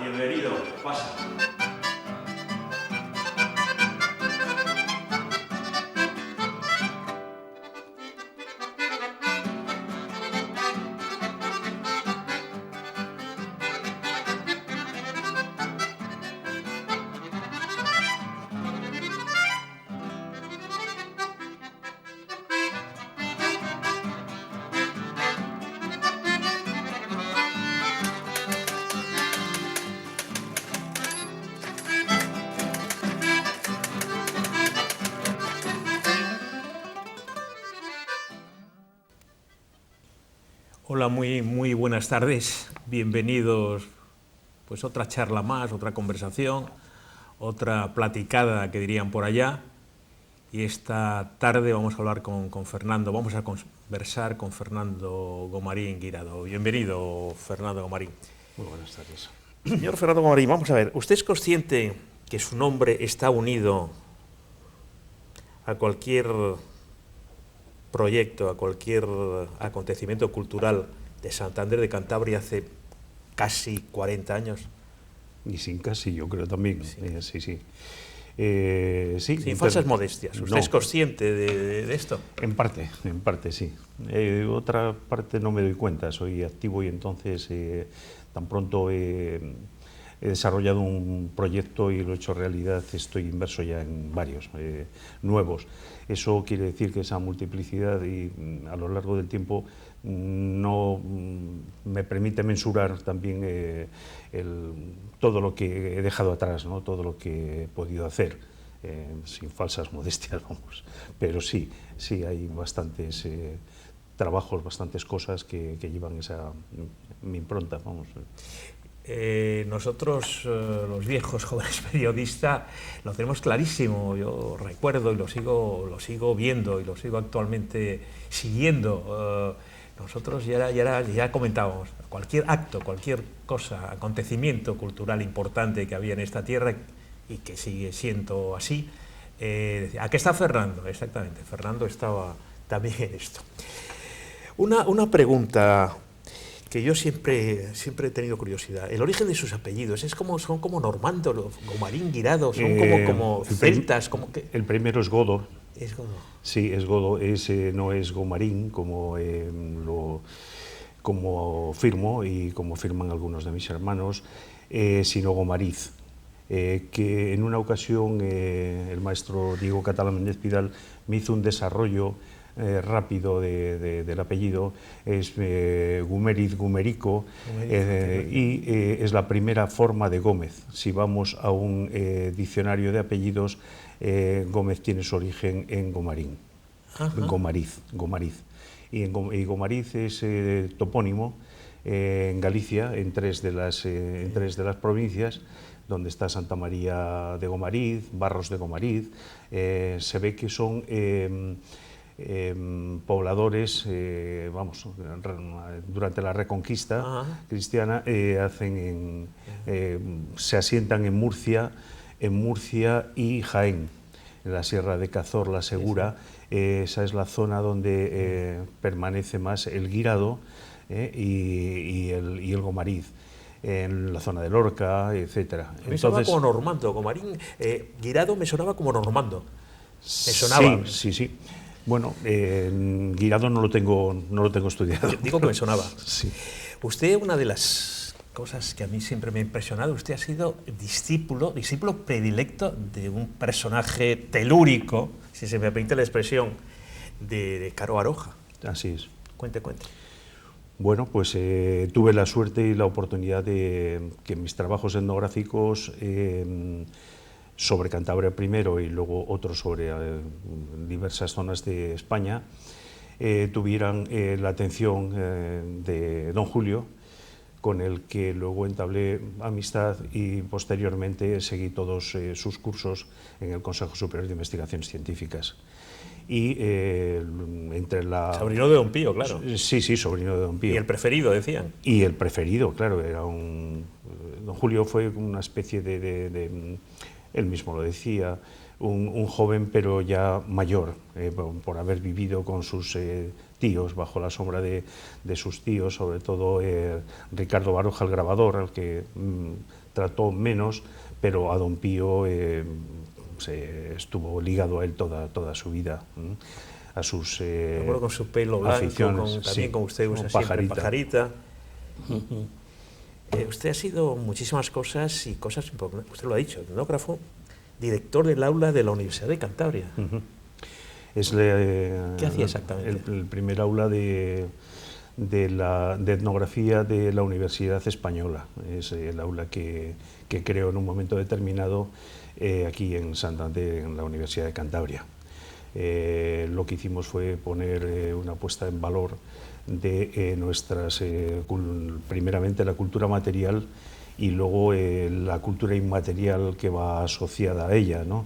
bienvenido, pasa. Hola, muy buenas tardes. Bienvenidos, pues otra charla más, otra conversación, otra platicada que dirían por allá. Y esta tarde vamos a hablar con Fernando, vamos a conversar con Fernando Gomarín Guirado. Bienvenido, Fernando Gomarín. Muy buenas tardes. Señor Fernando Gomarín, vamos a ver, ¿usted es consciente que su nombre está unido a cualquier proyecto, a cualquier acontecimiento cultural de Santander de Cantabria hace casi 40 años? Y sin casi, yo creo también. Sí. Sí. Sin falsas modestias. ¿Usted es consciente de esto? En parte sí. Otra parte no me doy cuenta, soy activo y entonces tan pronto he desarrollado un proyecto y lo he hecho realidad, estoy inmerso ya en varios nuevos. Eso quiere decir que esa multiplicidad y a lo largo del tiempo no me permite mensurar también todo lo que he dejado atrás, ¿no? Todo lo que he podido hacer, sin falsas modestias, vamos. Pero sí hay bastantes trabajos, bastantes cosas que llevan mi impronta, vamos. Nosotros, los viejos jóvenes periodistas, lo tenemos clarísimo. Yo recuerdo y lo sigo viendo y lo sigo actualmente siguiendo. Nosotros ya comentábamos, cualquier acto, cualquier cosa, acontecimiento cultural importante que había en esta tierra y que sigue siendo así, ¿a qué está Fernando? Exactamente, Fernando estaba también en esto. Una pregunta que yo siempre he tenido curiosidad. El origen de sus apellidos, son como Normando, Gomarín, Guirado, son como celtas. El primero es Godo. ¿Es Godo? Sí, es Godo, no es Gomarín, como firmo y como firman algunos de mis hermanos, sino Gomariz. Que en una ocasión el maestro Diego Catalán Méndez Pidal me hizo un desarrollo rápido del apellido, es Gumeriz, Gumerico, y es la primera forma de Gómez. Si vamos a un diccionario de apellidos, Gómez tiene su origen en Gomarín, Gomariz. Y Gomariz es topónimo en Galicia, en tres de las provincias, donde está Santa María de Gomariz, Barros de Gomariz. Se ve que son pobladores, durante la Reconquista cristiana, se asientan en Murcia y Jaén, en la Sierra de Cazorla Segura. Esa es la zona donde permanece más el Guirado y el Gomariz, en la zona de Lorca, etcétera. Me sonaba como Normando, Gomarín, Guirado me sonaba como Normando. Me sonaba. Sí. Bueno, Guirado no lo tengo estudiado. Digo que me sonaba. Sí. Usted, una de las cosas que a mí siempre me ha impresionado, usted ha sido discípulo predilecto de un personaje telúrico, si se me permite la expresión, de Caro Baroja. Así es. Cuente. Bueno, pues tuve la suerte y la oportunidad de que mis trabajos etnográficos sobre Cantabria primero y luego otros sobre diversas zonas de España tuvieran la atención de don Julio, con el que luego entablé amistad y posteriormente seguí todos sus cursos en el Consejo Superior de Investigaciones Científicas. Y entre la... Sobrino de don Pío, claro. Sí, sobrino de don Pío. Y el preferido, decían. Y el preferido, claro, era don Julio fue una especie de él mismo lo decía, un joven pero ya mayor, por haber vivido con sus tíos, bajo la sombra de sus tíos, sobre todo Ricardo Baroja, el grabador, al que trató menos, pero a don Pío estuvo ligado a él toda su vida, a sus recuerdo con su pelo blanco, también sí, como usted usa siempre, pajarita. Usted ha sido muchísimas cosas y cosas importantes. Usted lo ha dicho, etnógrafo, director del aula de la Universidad de Cantabria. ¿Qué hacía exactamente? El primer aula de etnografía de la Universidad Española. Es el aula que creó en un momento determinado aquí en Santander, en la Universidad de Cantabria. Lo que hicimos fue poner una puesta en valor de nuestras, primeramente la cultura material y luego la cultura inmaterial que va asociada a ella, ¿no?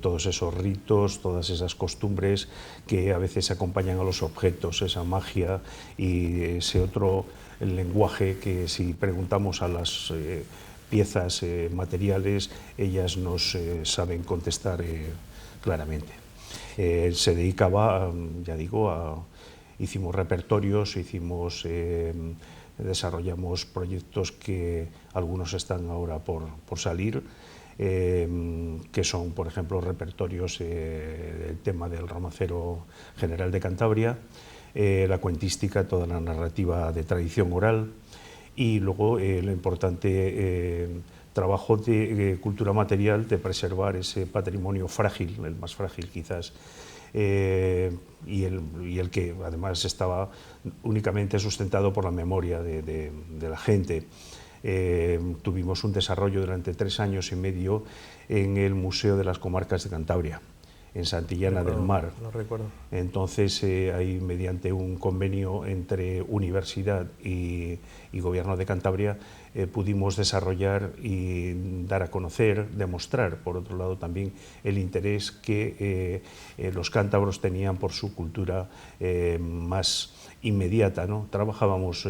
Todos esos ritos, todas esas costumbres que a veces acompañan a los objetos, esa magia y ese otro lenguaje que si preguntamos a las piezas materiales, ellas nos saben contestar claramente. Se dedicaba, ya digo, hicimos repertorios, desarrollamos proyectos que algunos están ahora por salir, que son, por ejemplo, repertorios del tema del romancero general de Cantabria, la cuentística, toda la narrativa de tradición oral, y luego lo importante trabajo de cultura material, de preservar ese patrimonio frágil, el más frágil quizás, y el que además estaba únicamente sustentado por la memoria de la gente. Tuvimos un desarrollo durante 3 años y medio en el Museo de las Comarcas de Cantabria, en Santillana del Mar. Lo recuerdo. Entonces, ahí mediante un convenio entre universidad y Gobierno de Cantabria, pudimos desarrollar y dar a conocer, demostrar, por otro lado, también el interés que los cántabros tenían por su cultura más inmediata, ¿no? Trabajábamos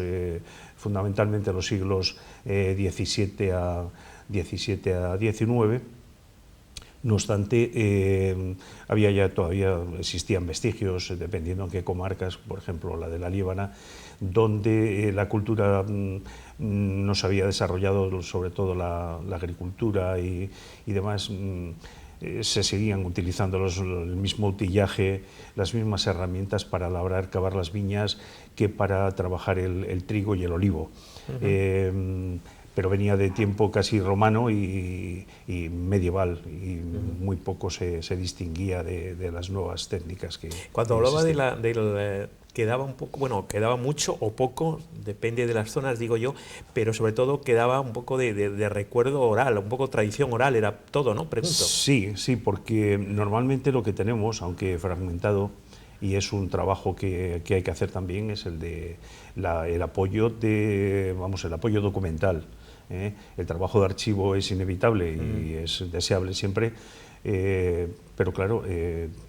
fundamentalmente los siglos XVII a XIX. No obstante, todavía existían vestigios, dependiendo en qué comarcas, por ejemplo la de la Líbana, donde la cultura no se había desarrollado, sobre todo la agricultura y demás. Se seguían utilizando el mismo utillaje, las mismas herramientas para labrar, cavar las viñas que para trabajar el trigo y el olivo. Pero venía de tiempo casi romano y medieval, y muy poco se distinguía de las nuevas técnicas que Cuando hablaba quedaba un poco, bueno, quedaba mucho o poco, depende de las zonas, digo yo, pero sobre todo quedaba un poco de recuerdo oral, un poco tradición oral, era todo, ¿no? Pregunto. Sí, porque normalmente lo que tenemos, aunque fragmentado, y es un trabajo que hay que hacer también, es el apoyo documental. El trabajo de archivo es inevitable y es deseable siempre, pero claro,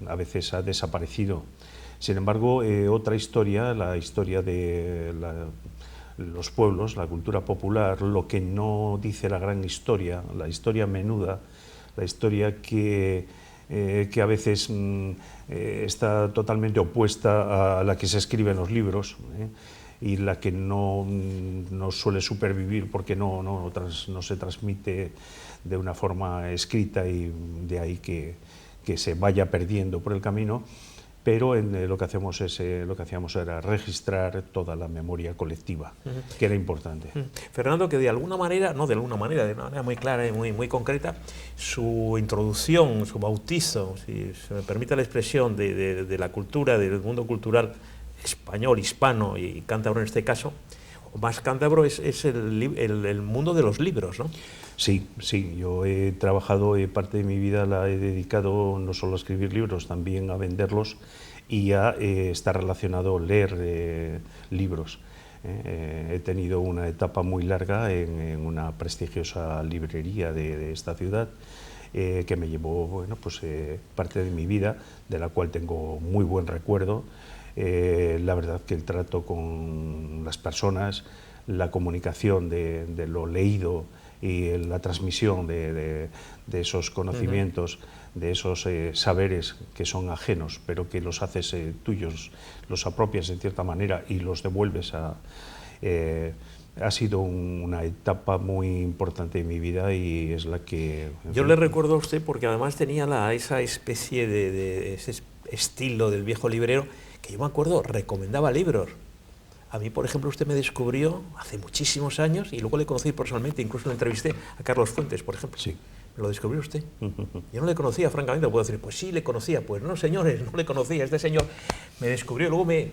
a veces ha desaparecido. Sin embargo, otra historia, la historia de los pueblos, la cultura popular, lo que no dice la gran historia, la historia menuda, la historia que a veces está totalmente opuesta a la que se escribe en los libros, y la que no suele supervivir porque no se transmite de una forma escrita, y de ahí que se vaya perdiendo por el camino. Pero lo que hacíamos era registrar toda la memoria colectiva, que era importante. Fernando, que de alguna manera, de una manera muy clara y muy concreta, su introducción, su bautizo, si se me permite la expresión, de la cultura, del mundo cultural español, hispano y cántabro en este caso, o más cántabro, es el mundo de los libros, ¿no? Sí, yo he trabajado, parte de mi vida la he dedicado no solo a escribir libros, también a venderlos y a estar relacionado, leer libros. He tenido una etapa muy larga en una prestigiosa librería de esta ciudad, que me llevó parte de mi vida, de la cual tengo muy buen recuerdo. La verdad que el trato con las personas, la comunicación de lo leído y la transmisión de esos conocimientos, de esos saberes que son ajenos, pero que los haces tuyos, los apropias en cierta manera y los devuelves ha sido una etapa muy importante de mi vida y es la que... Yo le recuerdo a usted porque además tenía esa especie de ese estilo del viejo librero que yo me acuerdo recomendaba libros. A mí, por ejemplo, usted me descubrió hace muchísimos años y luego le conocí personalmente, incluso le entrevisté a Carlos Fuentes, por ejemplo. Sí. Me lo descubrió usted. Yo no le conocía, francamente, puedo decir, pues sí, le conocía. Pues no, señores, no le conocía. Este señor me descubrió, luego me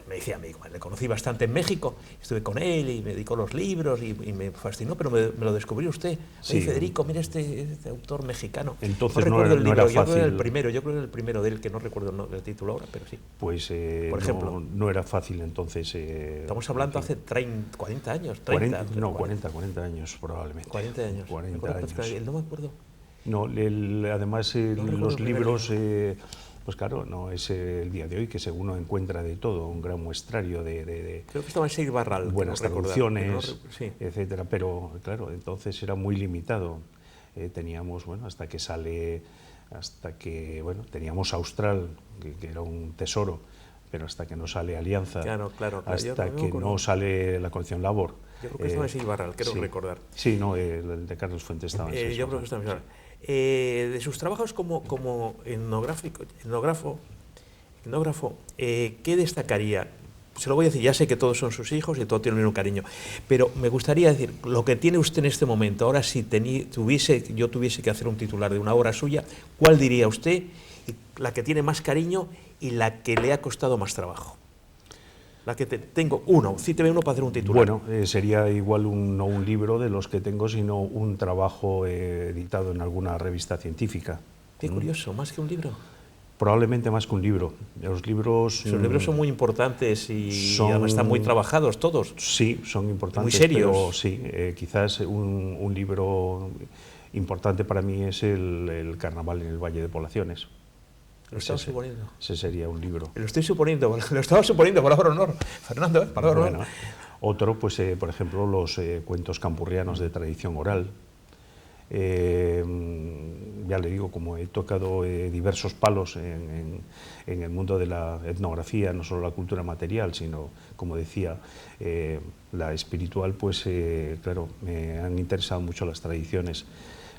decía, amigo, le conocí bastante en México, estuve con él y me dedicó los libros y me fascinó, pero me lo descubrió usted. Sí. Oye, Federico, mira este autor mexicano. Entonces no recuerdo el libro, era yo fácil. creo que el primero, yo creo que el primero de él, que no recuerdo el título ahora, pero sí. Pues por ejemplo, no era fácil entonces. Estamos hablando hace 40 años, 40 años probablemente. 40 años. 40 años. No me acuerdo. No, además los libros, pues claro, no es el día de hoy que uno encuentra de todo, un gran muestrario de creo que estaba en Seix Barral, buenas traducciones, sí, etcétera, pero claro, entonces era muy limitado. Teníamos, bueno, hasta que teníamos Austral, que era un tesoro, pero hasta que no sale Alianza, claro, hasta que no sale la colección Labor. Yo creo que estaba en Seix Barral, creo recordar. Sí, no, el de Carlos Fuentes estaba en Seix Barral. Yo creo que estaba en Seix Barral. De sus trabajos como etnógrafo, ¿qué destacaría? Se lo voy a decir, ya sé que todos son sus hijos y todo tiene el mismo cariño, pero me gustaría decir, lo que tiene usted en este momento, ahora si yo tuviese que hacer un titular de una obra suya, ¿cuál diría usted? La que tiene más cariño y la que le ha costado más trabajo. La que tengo cíteme uno para hacer un titular. Bueno, sería igual no un libro de los que tengo, sino un trabajo editado en alguna revista científica. Qué curioso, más que un libro. Probablemente más que un libro. Los libros son muy importantes y además están muy trabajados todos. Sí, son importantes. Muy serios. Pero sí, quizás un libro importante para mí es el Carnaval en el Valle de Poblaciones. Lo estaba suponiendo. Ese sería un libro. Lo estaba suponiendo, palabra honor. Fernando, palabra honor. Bueno, otro, pues, por ejemplo, los cuentos campurrianos de tradición oral. Ya le digo, como he tocado diversos palos en el mundo de la etnografía, no solo la cultura material, sino, como decía, la espiritual, pues claro, me han interesado mucho las tradiciones.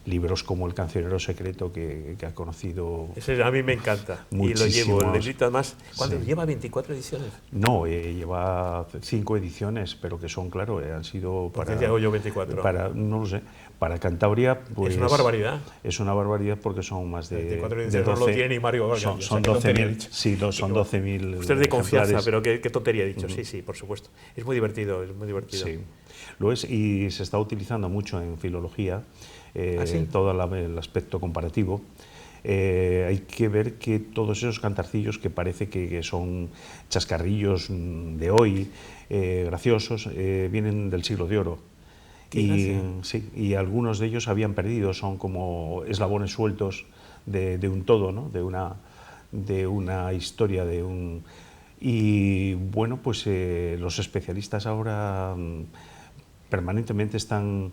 Libros como El cancionero secreto, que ha conocido... Ese a mí me encanta, y lo llevo, el librito además. ¿Cuánto? ¿Lleva 24 ediciones? No, lleva 5 ediciones, pero que son, claro, han sido para... ¿Por qué hago yo 24? No lo sé, para Cantabria... Pues, es una barbaridad. Es una barbaridad porque son más de 24 ediciones 12, no lo tiene ni Mario Vargas. Son 12.000, sí, son 12.000. Usted es de confianza, pero qué tontería he dicho. Sí, por supuesto. Es muy divertido, Sí, lo es, y se está utilizando mucho en filología. ¿Sí? Todo el aspecto comparativo. Hay que ver que todos esos cantarcillos que parece que son chascarrillos de hoy, graciosos, vienen del siglo de oro. Y algunos de ellos habían perdido, son como eslabones sueltos de un todo, ¿no? de una historia, y bueno, pues los especialistas ahora permanentemente están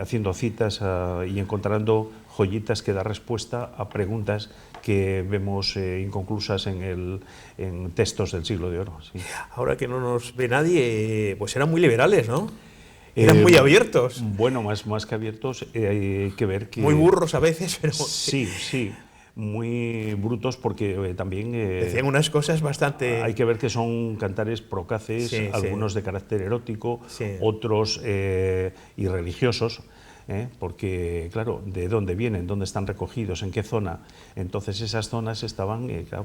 haciendo citas y encontrando joyitas que dan respuesta a preguntas que vemos inconclusas en textos del siglo de oro. Sí. Ahora que no nos ve nadie, pues eran muy liberales, ¿no? Eran muy abiertos. Bueno, más que abiertos, hay que ver que... Muy burros a veces, pero... Sí. Muy brutos porque también... decían unas cosas bastante... Hay que ver que son cantares procaces, algunos de carácter erótico, otros irreligiosos, porque, claro, ¿de dónde vienen? ¿Dónde están recogidos? ¿En qué zona? Entonces esas zonas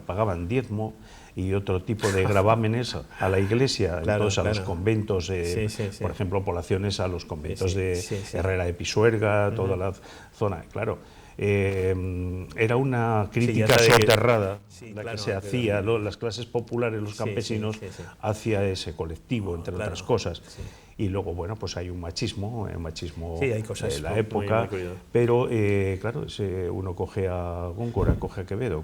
pagaban diezmo y otro tipo de gravámenes a la iglesia, entonces a los conventos, por ejemplo, poblaciones a los conventos de Herrera de Pisuerga, toda la zona, claro. Era una crítica soterrada que se hacía, las clases populares, los campesinos, hacia ese colectivo, entre otras cosas. Y luego, bueno, pues hay un machismo hay cosas de la época, pero claro, uno coge a Góngora, coge a Quevedo,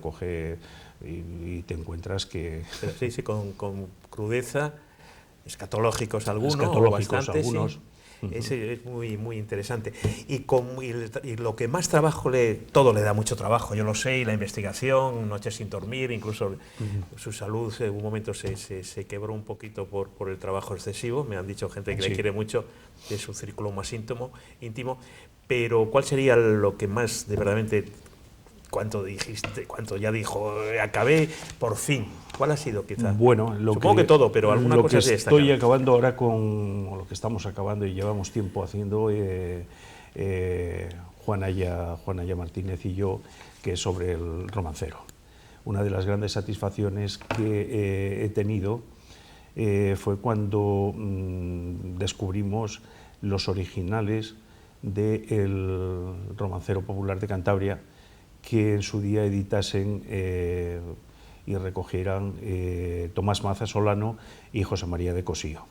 y te encuentras que... con crudeza, escatológicos algunos, Es muy, muy interesante. Y lo que más trabajo todo le da mucho trabajo, yo lo sé, y la investigación, noches sin dormir, incluso su salud en un momento se quebró un poquito por el trabajo excesivo. Me han dicho gente que le quiere mucho, de su círculo más íntimo. Pero ¿cuál sería lo que más de verdaderamente... ¿Cuánto dijiste? ¿Cuánto ya dijo? Acabé por fin. ¿Cuál ha sido quizá? Bueno, supongo que todo, pero alguna cosa se destaca. Estoy acabando ahora con lo que estamos acabando y llevamos tiempo haciendo Juanaya Martínez y yo, que es sobre el romancero. Una de las grandes satisfacciones que he tenido fue cuando descubrimos los originales del romancero popular de Cantabria, que en su día editasen y recogieran Tomás Maza Solano y José María de Cosío.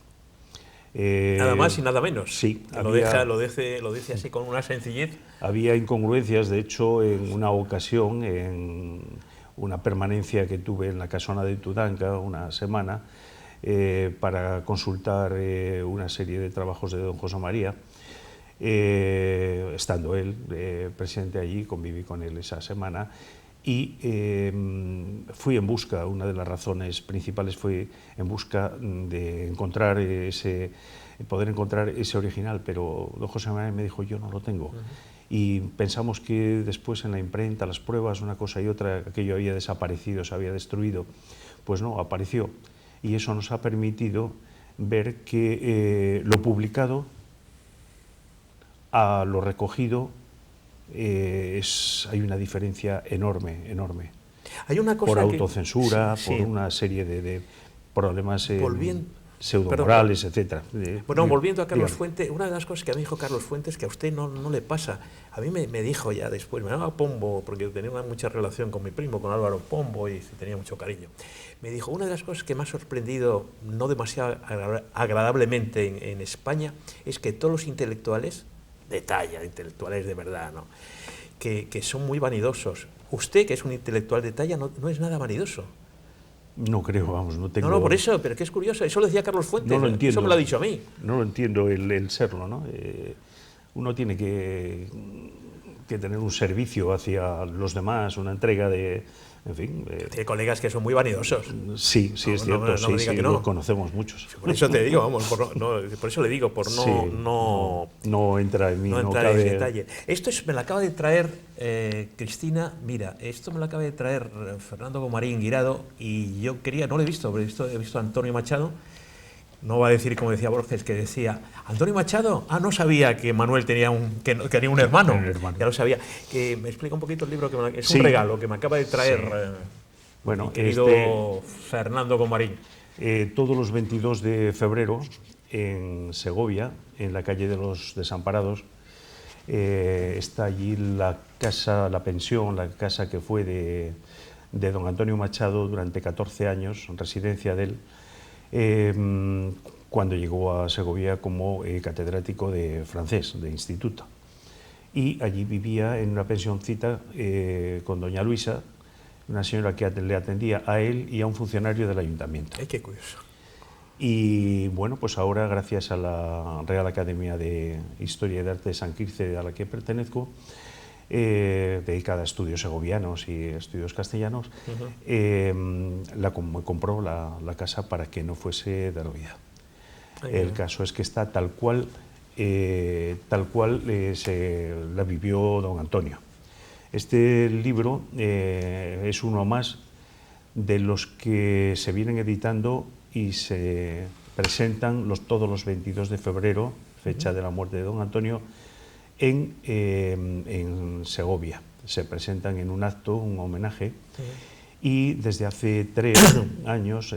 Nada más y nada menos. Sí. Lo dice así con una sencillez. Había incongruencias, de hecho, en una ocasión, en una permanencia que tuve en la Casona de Tudanca, una semana, para consultar una serie de trabajos de don José María, estando él presente allí, conviví con él esa semana y fui en busca, una de las razones principales fue en busca de encontrar poder encontrar ese original, pero don José María me dijo, yo no lo tengo. Y pensamos que después en la imprenta, las pruebas, una cosa y otra, aquello había desaparecido, se había destruido. Pues no, apareció. Y eso nos ha permitido ver que lo publicado a lo recogido hay una diferencia enorme. Hay una cosa por autocensura, sí. por una serie de problemas pseudomorales, etc. Bueno, volviendo a Carlos Fuentes, una de las cosas que a mí dijo Carlos Fuentes, que a usted no le pasa, a mí me dijo ya después, me llamaba Pombo, porque tenía mucha relación con mi primo, con Álvaro Pombo, y tenía mucho cariño. Me dijo, una de las cosas que me ha sorprendido, no demasiado agradablemente en España, es que todos los intelectuales, de talla, intelectuales de verdad, ¿no?, que son muy vanidosos. Usted, que es un intelectual de talla, no es nada vanidoso. No creo, vamos, no tengo... No, por eso, pero que es curioso, eso lo decía Carlos Fuentes, no lo entiendo, eso me lo ha dicho a mí. No lo entiendo el serlo, ¿no? Uno tiene que tener un servicio hacia los demás, una entrega de... En fin... Tiene colegas que son muy vanidosos. Sí, es cierto, sí, los conocemos muchos. Por eso te digo, vamos, por eso le digo, no entra en mí, no entrar en detalle. Esto me lo acaba de traer Cristina, mira, esto me lo acaba de traer Fernando Gomarín Guirado, y yo no lo he visto, pero he visto a Antonio Machado. No va a decir, como decía Borges, que decía, Antonio Machado, no sabía que Manuel tenía un hermano. Ya lo sabía. Que me explica un poquito el libro, que es un regalo que me acaba de traer mi querido Fernando Gomarín. Todos los 22 de febrero, en Segovia, en la calle de los Desamparados, está allí la casa, la pensión, la casa que fue de don Antonio Machado durante 14 años, residencia de él, cuando llegó a Segovia como catedrático de francés, de instituto. Y allí vivía en una pensioncita con doña Luisa, una señora que le atendía a él y a un funcionario del ayuntamiento. ¡Ay, qué curioso! Y bueno, pues ahora, gracias a la Real Academia de Historia y de Arte de San Quirce, a la que pertenezco, dedicada a estudios segovianos y estudios castellanos, compró la casa para que no fuese derruida. El caso es que está tal cual la vivió don Antonio. Este libro es uno más de los que se vienen editando y se presentan todos los 22 de febrero, fecha de la muerte de don Antonio, en Segovia. Se presentan en un acto, un homenaje, y desde hace 3 años,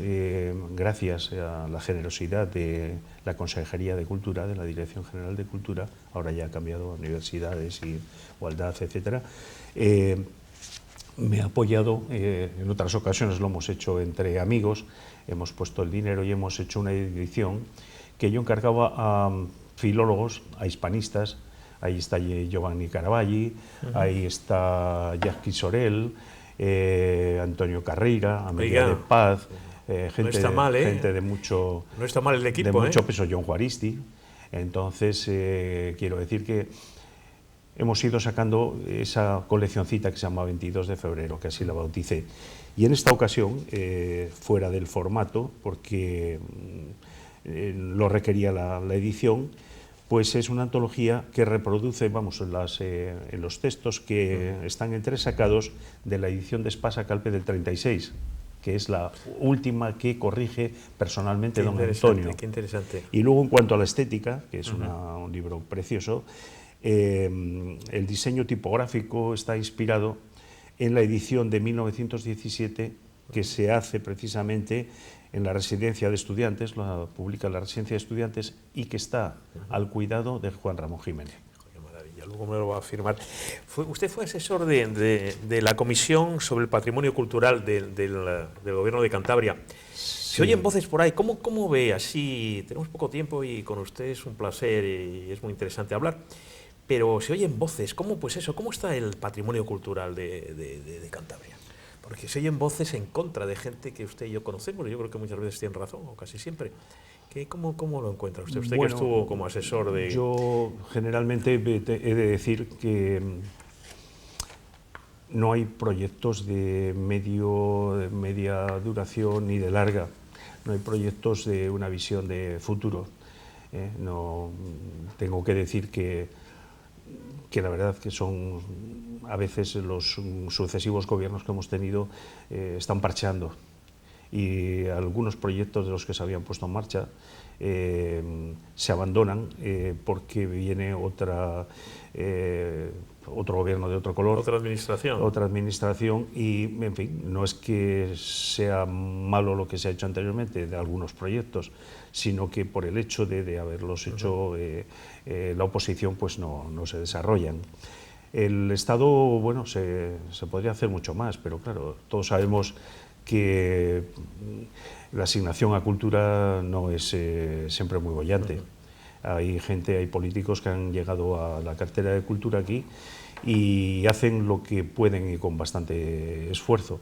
gracias a la generosidad de la Consejería de Cultura, de la Dirección General de Cultura, ahora ya ha cambiado a universidades y igualdad, etcétera, me ha apoyado. En otras ocasiones lo hemos hecho entre amigos, hemos puesto el dinero y hemos hecho una edición que yo encargaba a filólogos, a hispanistas. Ahí está Giovanni Caravalli, ahí está Jacques Sorel, Antonio Carreira, Amelia de Paz, gente de mucho, no está mal el equipo, de mucho peso, John Juaristi. Entonces, quiero decir que hemos ido sacando esa coleccioncita que se llama 22 de febrero, que así la bauticé. Y en esta ocasión, fuera del formato, porque lo requería la edición, pues es una antología que reproduce, vamos, en los textos que están entresacados de la edición de Espasa Calpe del 36, que es la última que corrige personalmente don Antonio. Qué interesante. Y luego, en cuanto a la estética, que es un libro precioso, el diseño tipográfico está inspirado en la edición de 1917 que se hace precisamente en la residencia de estudiantes, la publica la residencia de estudiantes y que está al cuidado de Juan Ramón Jiménez. Qué maravilla, luego me lo va a firmar. Usted fue asesor de la Comisión sobre el Patrimonio Cultural del Gobierno de Cantabria. Sí. Se oyen voces por ahí, ¿cómo ve así? Tenemos poco tiempo y con usted es un placer y es muy interesante hablar, pero se oyen voces, ¿cómo está el patrimonio cultural de Cantabria? Porque se oyen voces en contra de gente que usted y yo conocemos, y yo creo que muchas veces tienen razón, o casi siempre. ¿Cómo lo encuentra usted? Usted que estuvo como asesor de... Yo generalmente he de decir que no hay proyectos de media duración ni de larga, no hay proyectos de una visión de futuro. No, tengo que decir que la verdad que son a veces los sucesivos gobiernos que hemos tenido están parcheando y algunos proyectos de los que se habían puesto en marcha se abandonan porque viene otro gobierno de otro color, otra administración y en fin, no es que sea malo lo que se ha hecho anteriormente de algunos proyectos, sino que por el hecho de haberlos hecho la oposición pues no se desarrollan. El Estado, bueno, se podría hacer mucho más, pero claro, todos sabemos que la asignación a cultura no es siempre muy boyante. Hay políticos que han llegado a la cartera de cultura aquí y hacen lo que pueden y con bastante esfuerzo.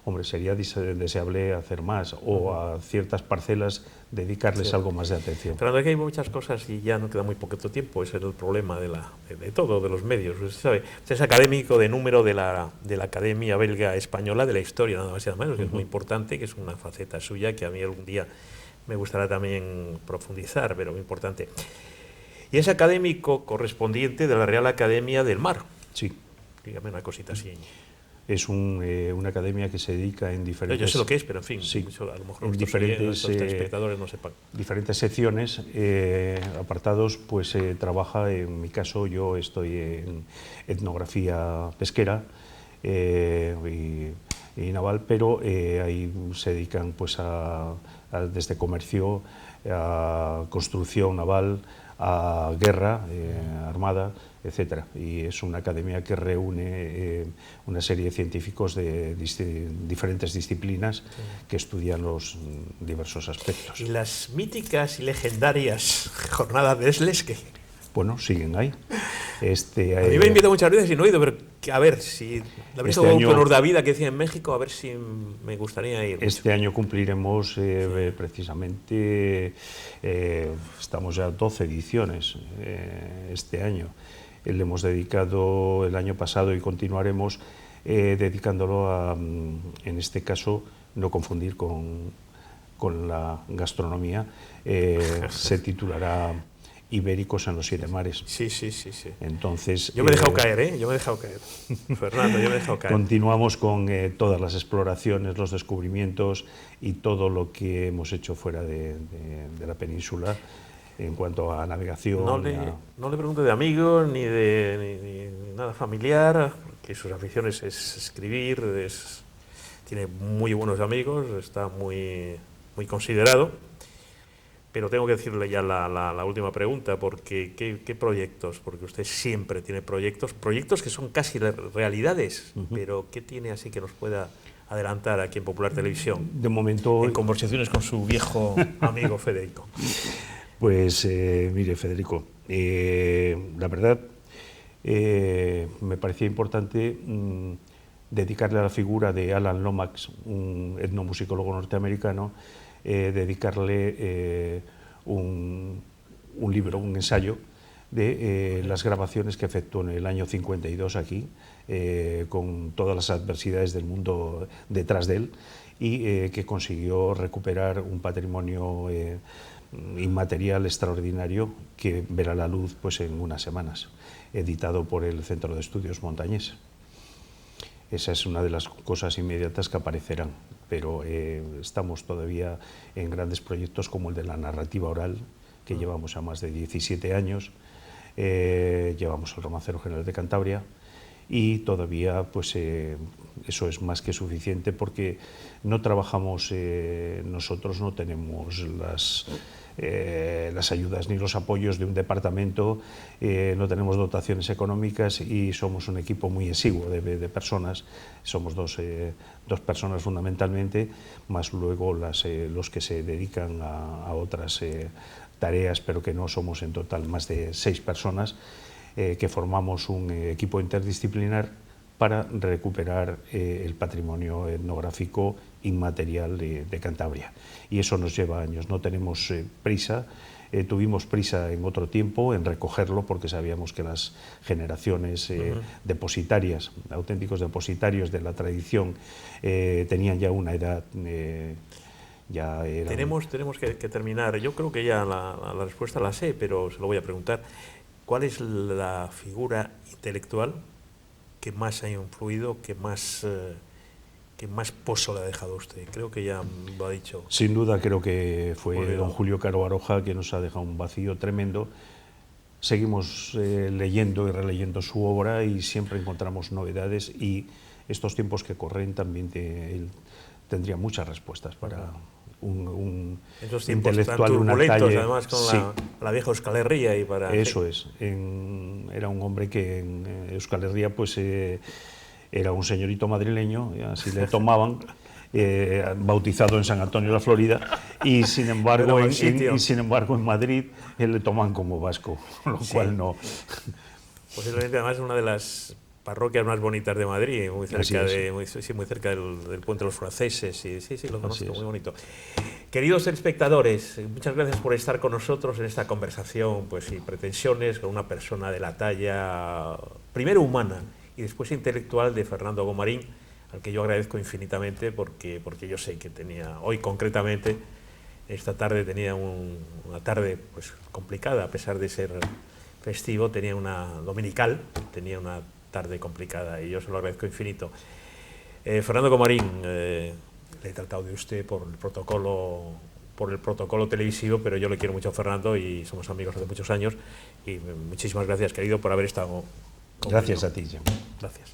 Hombre, sería deseable hacer más o a ciertas parcelas dedicarles algo más de atención. Pero aquí hay muchas cosas y ya no queda muy poquito tiempo, ese es el problema de todo, de los medios. Usted sabe, usted es académico de número de la Academia Belga Española de la Historia, nada más y nada menos, que es muy importante, que es una faceta suya que a mí algún día me gustará también profundizar, pero muy importante. Y es académico correspondiente de la Real Academia del Mar. Sí. Dígame una cosita así. Es una academia que se dedica en diferentes... Yo sé lo que es, pero en fin, sí, a lo mejor en diferentes espectadores no sepan. Diferentes secciones, apartados, pues trabaja, en mi caso yo estoy en etnografía pesquera y naval, pero ahí se dedican pues desde comercio, a construcción naval, a guerra, armada, etcétera. Y es una academia que reúne una serie de científicos de diferentes disciplinas que estudian los diversos aspectos. ¿Y las míticas y legendarias jornadas de Esles? Bueno, siguen ahí. A mí me invitado muchas veces y no he ido, pero a ver si la visto con honor de vida que decía en México, a ver si me gustaría ir. Este año cumpliremos precisamente, estamos ya 12 ediciones este año. Le hemos dedicado el año pasado y continuaremos dedicándolo a, en este caso, no confundir con la gastronomía, se titulará Ibéricos en los Siete Mares. Sí. Entonces, yo me he dejado caer, yo me he dejado caer. Fernando, yo me he dejado caer. Continuamos con todas las exploraciones, los descubrimientos y todo lo que hemos hecho fuera de la península en cuanto a navegación. No le pregunto de amigos ni de nada familiar, que sus aficiones es escribir, tiene muy buenos amigos, está muy considerado. Pero tengo que decirle ya la última pregunta, porque ¿qué proyectos? Porque usted siempre tiene proyectos que son casi realidades, pero ¿qué tiene así que nos pueda adelantar aquí en Popular Televisión? De momento... En conversaciones con su viejo amigo Federico. Pues mire, Federico, la verdad me parecía importante dedicarle a la figura de Alan Lomax, un etnomusicólogo norteamericano, dedicarle un un libro, un ensayo de las grabaciones que efectuó en el año 52 aquí, con todas las adversidades del mundo detrás de él, y que consiguió recuperar un patrimonio inmaterial extraordinario que verá la luz pues en unas semanas, editado por el Centro de Estudios Montañés. Esa es una de las cosas inmediatas que aparecerán, pero estamos todavía en grandes proyectos como el de la narrativa oral, que llevamos a más de 17 años, llevamos el Romancero General de Cantabria, y todavía pues eso es más que suficiente, porque no trabajamos nosotros, no tenemos las ayudas ni los apoyos de un departamento, no tenemos dotaciones económicas y somos un equipo muy exiguo de personas. Somos dos personas fundamentalmente, más luego los que se dedican a otras tareas, pero que no somos en total más de 6 personas, que formamos un equipo interdisciplinar para recuperar el patrimonio etnográfico inmaterial de Cantabria. Y eso nos lleva años, no tenemos prisa. Tuvimos prisa en otro tiempo en recogerlo, porque sabíamos que las generaciones depositarias, auténticos depositarios de la tradición, tenían ya una edad... Tenemos que terminar. Yo creo que ya la respuesta la sé, pero se lo voy a preguntar. ¿Cuál es la figura intelectual que más ha influido, que más pozo le ha dejado usted? Creo que ya lo ha dicho. Sin duda creo que fue don Julio Caro Baroja, que nos ha dejado un vacío tremendo. Seguimos leyendo y releyendo su obra y siempre encontramos novedades, y estos tiempos que corren también él tendría muchas respuestas para un intelectual, una talla, además con la vieja Euskal Herria y para... Eso es, era un hombre que en Euskal Herria pues era un señorito madrileño, así le tomaban, bautizado en San Antonio de la Florida, y sin embargo en Madrid le toman como vasco, lo cual no... Posiblemente además es una de las parroquias más bonitas de Madrid, muy cerca del Puente de los Franceses, y sí, lo conozco, muy bonito. Queridos espectadores, muchas gracias por estar con nosotros en esta conversación, pues sin pretensiones, con una persona de la talla, primero humana y después intelectual, de Fernando Gomarín, al que yo agradezco infinitamente, porque yo sé que hoy concretamente, esta tarde tenía una tarde pues complicada, a pesar de ser festivo, tenía una dominical, tenía una tarde complicada, y yo se lo agradezco infinito. Fernando Gomarín, le he tratado de usted por el protocolo televisivo, pero yo le quiero mucho a Fernando y somos amigos hace muchos años, y muchísimas gracias, querido, por haber estado conmigo. Gracias a ti, Jim. Gracias.